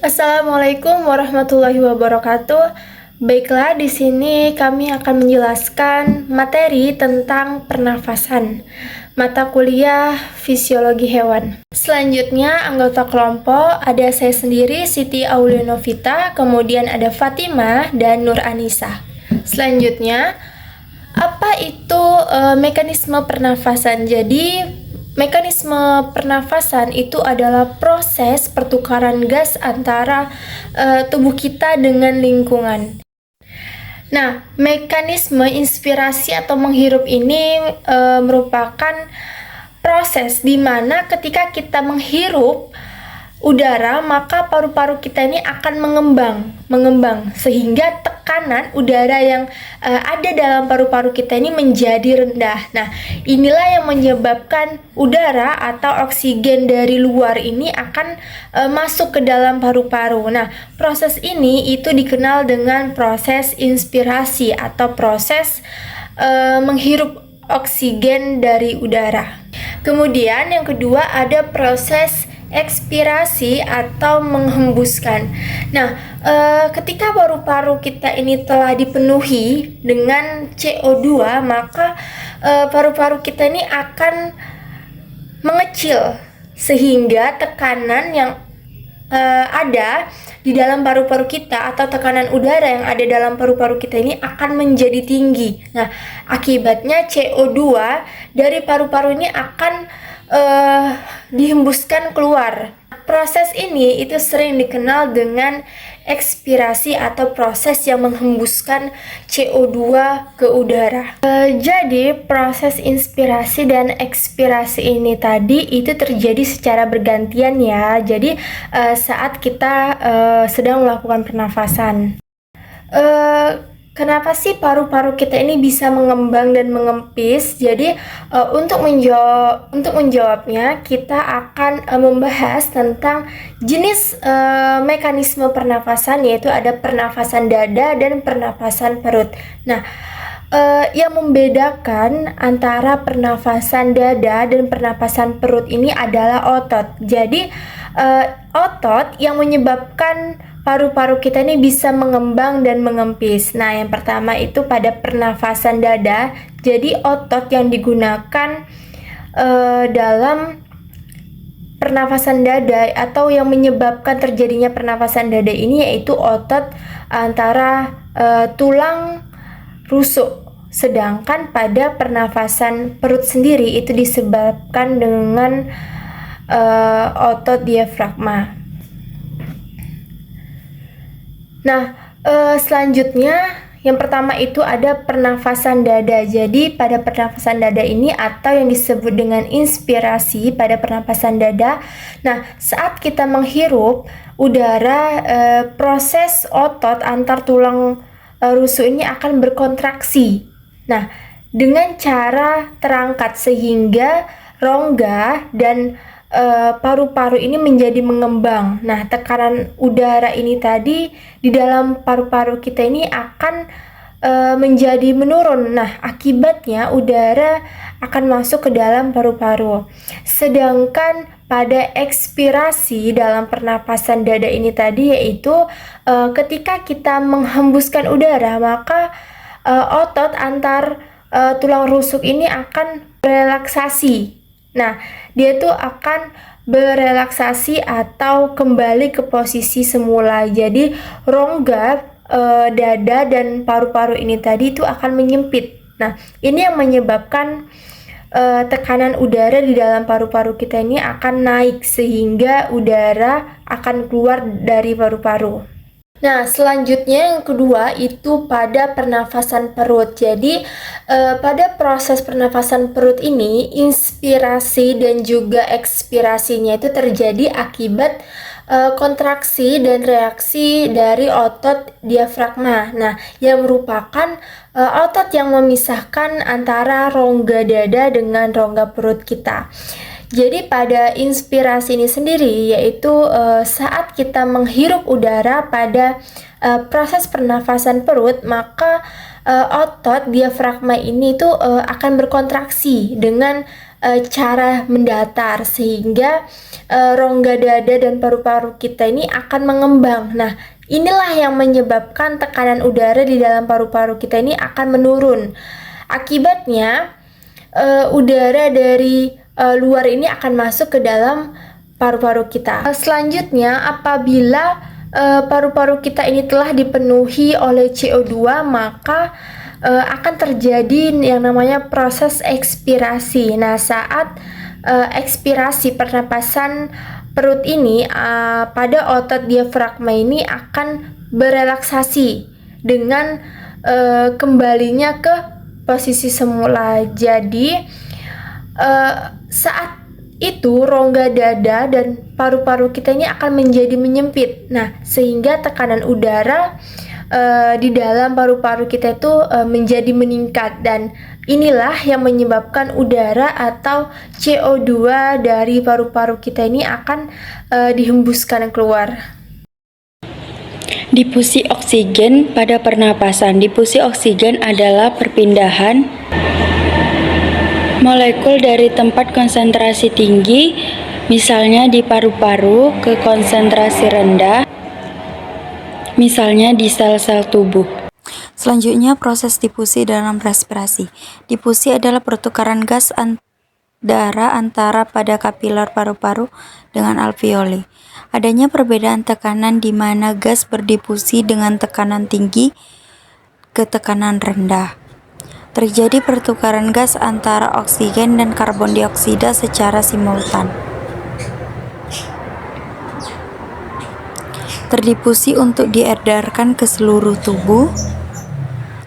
Assalamualaikum warahmatullahi wabarakatuh. Baiklah, di sini kami akan menjelaskan materi tentang pernafasan, mata kuliah fisiologi hewan. Selanjutnya, anggota kelompok ada saya sendiri, Siti Aulia Novita, kemudian ada Fatimah dan Nur Anissa. Selanjutnya, apa itu mekanisme pernafasan? Jadi, mekanisme pernafasan itu adalah proses pertukaran gas antara tubuh kita dengan lingkungan. Nah, mekanisme inspirasi atau menghirup ini merupakan proses di mana ketika kita menghirup udara, maka paru-paru kita ini akan mengembang sehingga tekanan udara yang ada dalam paru-paru kita ini menjadi rendah. Nah, inilah yang menyebabkan udara atau oksigen dari luar ini akan masuk ke dalam paru-paru. Nah, proses ini itu dikenal dengan proses inspirasi atau proses menghirup oksigen dari udara. Kemudian yang kedua ada proses ekspirasi atau menghembuskan. Nah, ketika paru-paru kita ini telah dipenuhi dengan CO2, maka paru-paru kita ini akan mengecil sehingga tekanan yang ada di dalam paru-paru kita atau tekanan udara yang ada dalam paru-paru kita ini akan menjadi tinggi. Nah, akibatnya CO2 dari paru-paru ini akan dihembuskan keluar. Proses ini itu sering dikenal dengan ekspirasi atau proses yang menghembuskan CO2 ke udara. Jadi proses inspirasi dan ekspirasi ini tadi itu terjadi secara bergantian ya. Jadi saat kita sedang melakukan pernafasan. Kenapa sih paru-paru kita ini bisa mengembang dan mengempis? Jadi untuk menjawabnya kita akan membahas tentang jenis mekanisme pernafasan, yaitu ada pernafasan dada dan pernafasan perut. Nah, yang membedakan antara pernafasan dada dan pernafasan perut ini adalah otot. Jadi otot yang menyebabkan paru-paru kita ini bisa mengembang dan mengempis. Nah, yang pertama itu pada pernafasan dada. Jadi otot yang digunakan dalam pernafasan dada atau yang menyebabkan terjadinya pernafasan dada ini yaitu otot antara tulang rusuk. Sedangkan pada pernafasan perut sendiri itu disebabkan dengan otot diafragma. Nah, selanjutnya yang pertama itu ada pernafasan dada. Jadi pada pernafasan dada ini atau yang disebut dengan inspirasi pada pernafasan dada. Nah, saat kita menghirup udara, proses otot antar tulang rusuk ini akan berkontraksi. Nah, dengan cara terangkat sehingga rongga dan paru-paru ini menjadi mengembang. Nah, tekanan udara ini tadi di dalam paru-paru kita ini akan menjadi menurun. Nah, akibatnya udara akan masuk ke dalam paru-paru. Sedangkan pada ekspirasi dalam pernapasan dada ini tadi yaitu ketika kita menghembuskan udara, maka otot antar tulang rusuk ini akan relaksasi. Nah, dia tuh akan berelaksasi atau kembali ke posisi semula. Jadi rongga dada dan paru-paru ini tadi itu akan menyempit. Nah, ini yang menyebabkan tekanan udara di dalam paru-paru kita ini akan naik sehingga udara akan keluar dari paru-paru. Nah, selanjutnya yang kedua itu pada pernafasan perut. Jadi pada proses pernafasan perut ini inspirasi dan juga ekspirasinya itu terjadi akibat kontraksi dan reaksi dari otot diafragma. Nah, yang merupakan otot yang memisahkan antara rongga dada dengan rongga perut kita. Jadi pada inspirasi ini sendiri yaitu saat kita menghirup udara pada proses pernafasan perut, maka otot diafragma ini tuh akan berkontraksi dengan cara mendatar, sehingga rongga dada dan paru-paru kita ini akan mengembang. Nah, inilah yang menyebabkan tekanan udara di dalam paru-paru kita ini akan menurun. Akibatnya, udara dari luar ini akan masuk ke dalam paru-paru kita. Selanjutnya, apabila paru-paru kita ini telah dipenuhi oleh CO2, maka akan terjadi yang namanya proses ekspirasi. Nah, saat ekspirasi pernapasan perut ini, pada otot diafragma ini akan berelaksasi dengan kembalinya ke posisi semula. Jadi saat itu rongga dada dan paru-paru kita ini akan menjadi menyempit. Nah, sehingga tekanan udara di dalam paru-paru kita itu menjadi meningkat, dan inilah yang menyebabkan udara atau CO2 dari paru-paru kita ini akan dihembuskan keluar. Difusi oksigen pada pernapasan. Difusi oksigen adalah perpindahan molekul dari tempat konsentrasi tinggi, misalnya di paru-paru, ke konsentrasi rendah, misalnya di sel-sel tubuh. Selanjutnya, proses difusi dalam respirasi. Difusi adalah pertukaran gas udara antara pada kapiler paru-paru dengan alveoli. Adanya perbedaan tekanan di mana gas berdifusi dengan tekanan tinggi ke tekanan rendah. Terjadi pertukaran gas antara oksigen dan karbon dioksida secara simultan. Terdifusi untuk diedarkan ke seluruh tubuh.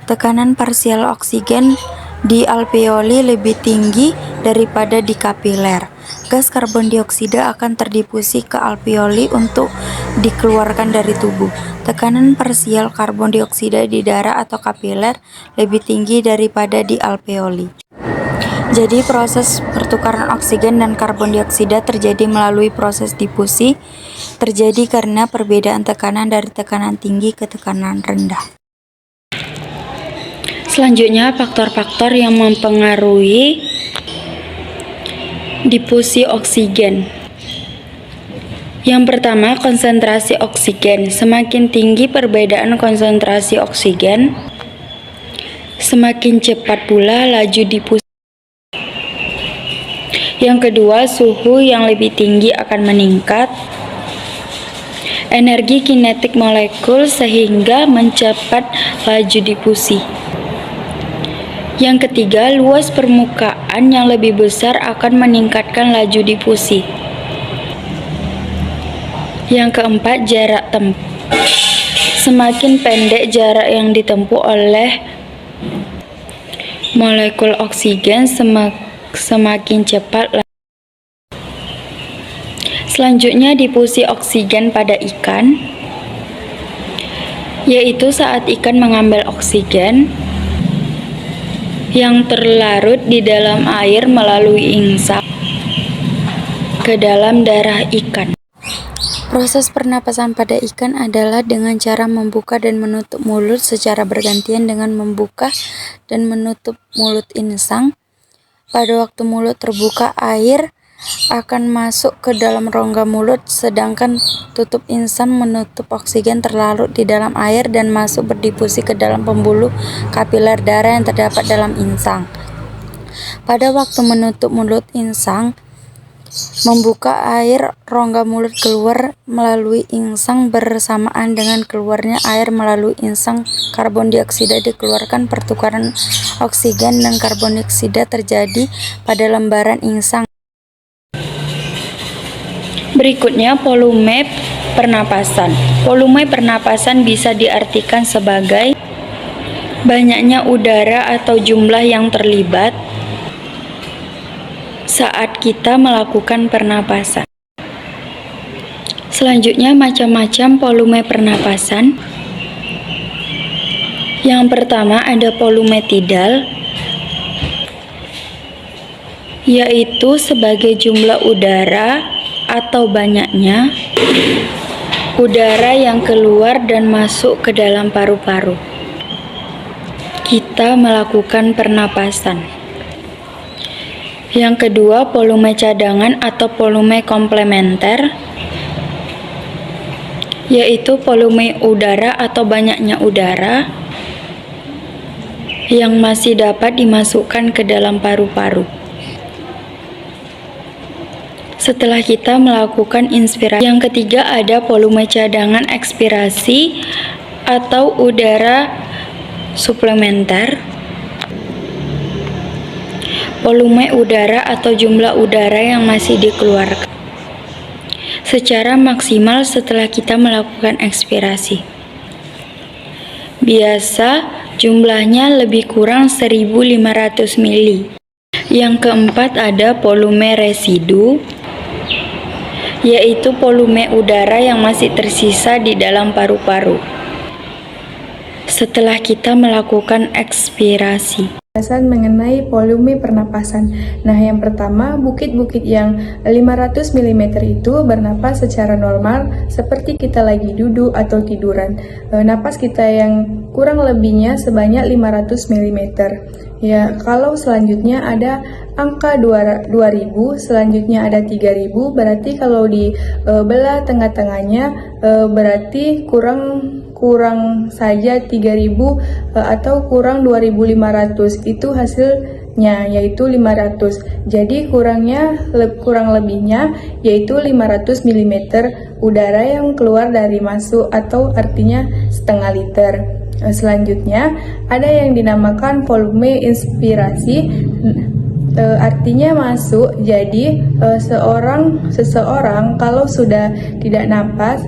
Tekanan parsial oksigen di alveoli lebih tinggi daripada di kapiler. Gas karbon dioksida akan terdifusi ke alveoli untuk dikeluarkan dari tubuh. Tekanan parsial karbon dioksida di darah atau kapiler lebih tinggi daripada di alveoli. Jadi proses pertukaran oksigen dan karbon dioksida terjadi melalui proses difusi, terjadi karena perbedaan tekanan dari tekanan tinggi ke tekanan rendah. Selanjutnya, faktor-faktor yang mempengaruhi difusi oksigen. Yang pertama, konsentrasi oksigen. Semakin tinggi perbedaan konsentrasi oksigen, semakin cepat pula laju difusi. Yang kedua, suhu yang lebih tinggi akan meningkat energi kinetik molekul sehingga mencepat laju difusi. Yang ketiga, luas permukaan yang lebih besar akan meningkatkan laju difusi. Yang keempat, jarak tempuh. Semakin pendek jarak yang ditempuh oleh molekul oksigen, semakin cepat. Selanjutnya, difusi oksigen pada ikan, yaitu saat ikan mengambil oksigen yang terlarut di dalam air melalui insang ke dalam darah ikan. Proses pernapasan pada ikan adalah dengan cara membuka dan menutup mulut secara bergantian dengan membuka dan menutup mulut insang. Pada waktu mulut terbuka, air akan masuk ke dalam rongga mulut, sedangkan tutup insang menutup oksigen terlarut di dalam air dan masuk berdifusi ke dalam pembuluh kapiler darah yang terdapat dalam insang. Pada waktu menutup mulut insang, membuka air rongga mulut keluar melalui insang bersamaan dengan keluarnya air melalui insang. Karbon dioksida dikeluarkan, pertukaran oksigen dan karbon dioksida terjadi pada lembaran insang. Berikutnya, volume pernapasan. Volume pernapasan bisa diartikan sebagai banyaknya udara atau jumlah yang terlibat saat kita melakukan pernapasan. Selanjutnya, macam-macam volume pernapasan. Yang pertama ada volume tidal, yaitu sebagai jumlah udara atau banyaknya udara yang keluar dan masuk ke dalam paru-paru kita melakukan pernapasan. Yang kedua, volume cadangan atau volume komplementer, yaitu volume udara atau banyaknya udara yang masih dapat dimasukkan ke dalam paru-paru. Setelah kita melakukan inspirasi. Yang ketiga ada volume cadangan ekspirasi atau udara suplementer. Volume udara atau jumlah udara yang masih dikeluarkan secara maksimal setelah kita melakukan ekspirasi. Biasa jumlahnya lebih kurang 1500 mili. Yang keempat ada volume residu, yaitu volume udara yang masih tersisa di dalam paru-paru setelah kita melakukan ekspirasi. Mengenai volume pernapasan. Nah, yang pertama, bukit-bukit yang 500 mm itu bernapas secara normal seperti kita lagi duduk atau tiduran. Napas kita yang kurang lebihnya sebanyak 500 mm. Ya, kalau selanjutnya ada angka 2000, selanjutnya ada 3000, berarti kalau dibelah tengah-tengahnya berarti kurang saja 3000 atau kurang 2500, itu hasilnya yaitu 500. Jadi kurang lebihnya yaitu 500 mm udara yang keluar dari masuk, atau artinya setengah liter. Selanjutnya ada yang dinamakan volume inspirasi, artinya masuk. Jadi seseorang kalau sudah tidak napas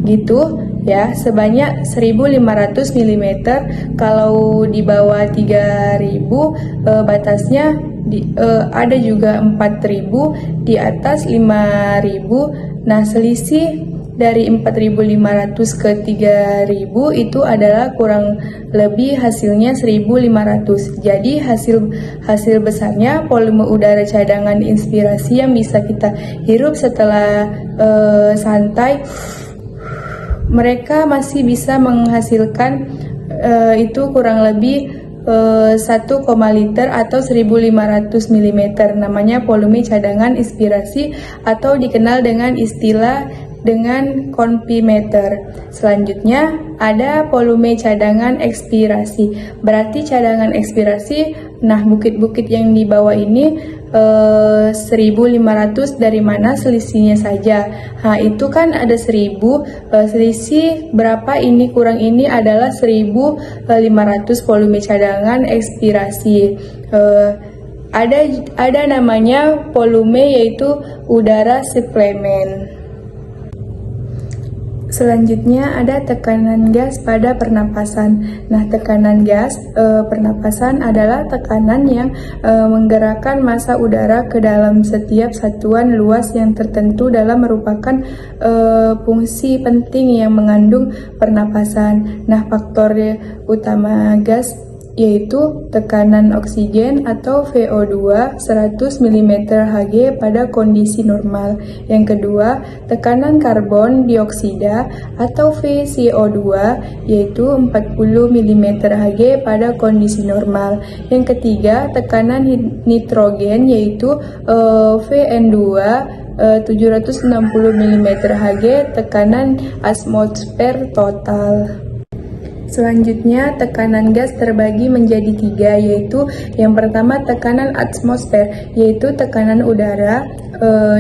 gitu ya, sebanyak 1500 mm. Kalau di bawah 3000 batasnya ada juga 4000, di atas 5000. Nah, selisih dari 4500 ke 3000 itu adalah kurang lebih hasilnya 1500. Jadi hasil besarnya volume udara cadangan inspirasi yang bisa kita hirup setelah santai, mereka masih bisa menghasilkan itu kurang lebih 1, liter atau 1500 mm. Namanya volume cadangan inspirasi atau dikenal dengan istilah dengan konfimeter. Selanjutnya ada volume cadangan ekspirasi. Berarti cadangan ekspirasi, nah bukit-bukit yang di bawah ini 1500 dari mana selisihnya saja. Nah, itu kan ada 1000, selisih berapa ini kurang ini adalah 1500 volume cadangan ekspirasi. Ada namanya volume yaitu udara suplemen. Selanjutnya ada tekanan gas pada pernapasan. Nah, tekanan gas pernapasan adalah tekanan yang menggerakkan massa udara ke dalam setiap satuan luas yang tertentu dalam merupakan fungsi penting yang mengandung pernapasan. Nah, faktor utama gas yaitu tekanan oksigen atau VO2 100 mmHg pada kondisi normal. Yang kedua, tekanan karbon dioksida atau VCO2 yaitu 40 mmHg pada kondisi normal. Yang ketiga, tekanan nitrogen yaitu VN2 760 mmHg tekanan atmosfer total. Selanjutnya, tekanan gas terbagi menjadi 3, yaitu yang pertama tekanan atmosfer, yaitu tekanan udara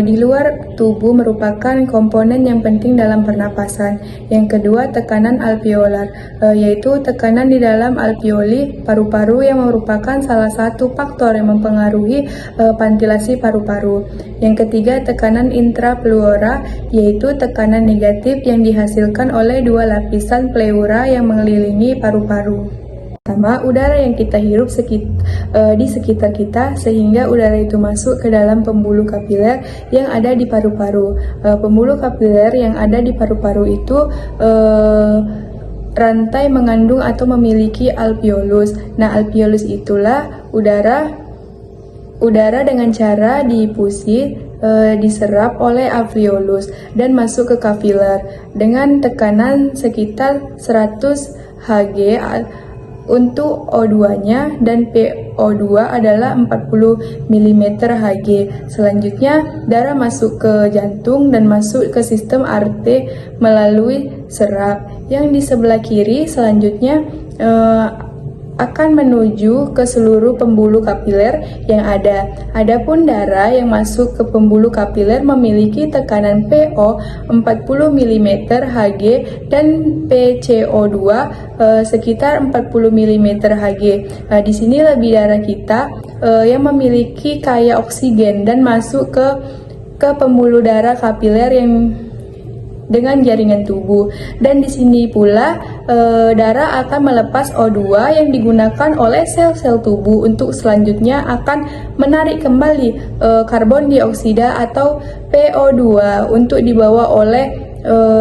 di luar tubuh merupakan komponen yang penting dalam pernapasan. Yang kedua, tekanan alveolar, yaitu tekanan di dalam alveoli paru-paru yang merupakan salah satu faktor yang mempengaruhi ventilasi paru-paru. Yang ketiga, tekanan intrapleura, yaitu tekanan negatif yang dihasilkan oleh dua lapisan pleura yang mengelilingi paru-paru. Pertama, udara yang kita hirup di sekitar kita sehingga udara itu masuk ke dalam pembuluh kapiler yang ada di paru-paru. Pembuluh kapiler yang ada di paru-paru itu rantai mengandung atau memiliki alveolus. Nah, alveolus itulah udara dengan cara diinfusi diserap oleh alveolus dan masuk ke kapiler dengan tekanan sekitar 100 Hg Untuk O2-nya dan PO2 adalah 40 mm Hg. Selanjutnya, darah masuk ke jantung dan masuk ke sistem arter melalui serap. Yang di sebelah kiri selanjutnya akan menuju ke seluruh pembuluh kapiler yang ada. Adapun darah yang masuk ke pembuluh kapiler memiliki tekanan PO 40 mm Hg dan PCO2 sekitar 40 mm Hg. Di sini lebih darah kita yang memiliki kaya oksigen dan masuk ke pembuluh darah kapiler yang dengan jaringan tubuh, dan di sini pula darah akan melepas O2 yang digunakan oleh sel-sel tubuh untuk selanjutnya akan menarik kembali karbon dioksida atau PO2 untuk dibawa oleh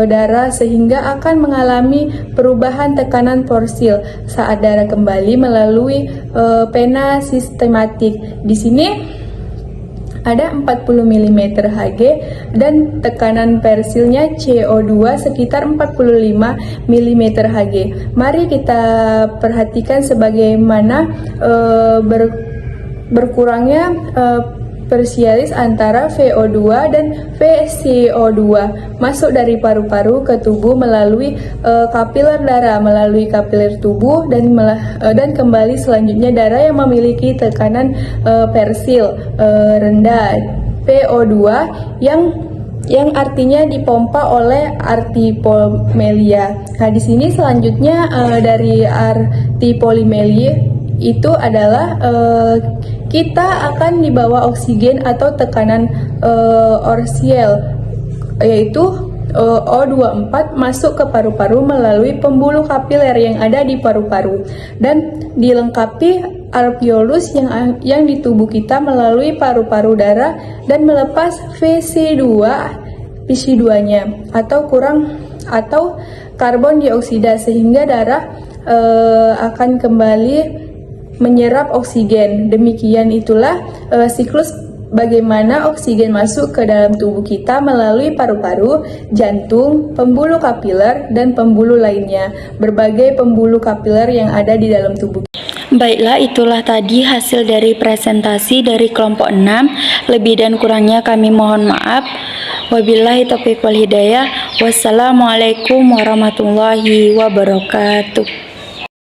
darah sehingga akan mengalami perubahan tekanan porsil saat darah kembali melalui pena sistematik. Di sini ada 40 mm Hg dan tekanan persilnya CO2 sekitar 45 mm Hg. Mari kita perhatikan sebagaimana berkurangnya persialis antara VO2 dan VCO2 masuk dari paru-paru ke tubuh melalui kapiler darah, melalui kapiler tubuh dan kembali selanjutnya darah yang memiliki tekanan persil rendah PO2 yang artinya dipompa oleh artipolimelia. Nah, di sini selanjutnya dari artipolimelia itu adalah kita akan dibawa oksigen atau tekanan orsiel, yaitu O24 masuk ke paru-paru melalui pembuluh kapiler yang ada di paru-paru dan dilengkapi alveolus yang di tubuh kita melalui paru-paru darah dan melepas PC2-nya atau karbon dioksida sehingga darah akan kembali menyerap oksigen. Demikian itulah siklus bagaimana oksigen masuk ke dalam tubuh kita melalui paru-paru, jantung, pembuluh kapiler, dan pembuluh lainnya. Berbagai pembuluh kapiler yang ada di dalam tubuh. Baiklah, itulah tadi hasil dari presentasi dari kelompok 6. Lebih dan kurangnya kami mohon maaf. Wabillahi taufiq wal hidayah. Wassalamualaikum warahmatullahi wabarakatuh.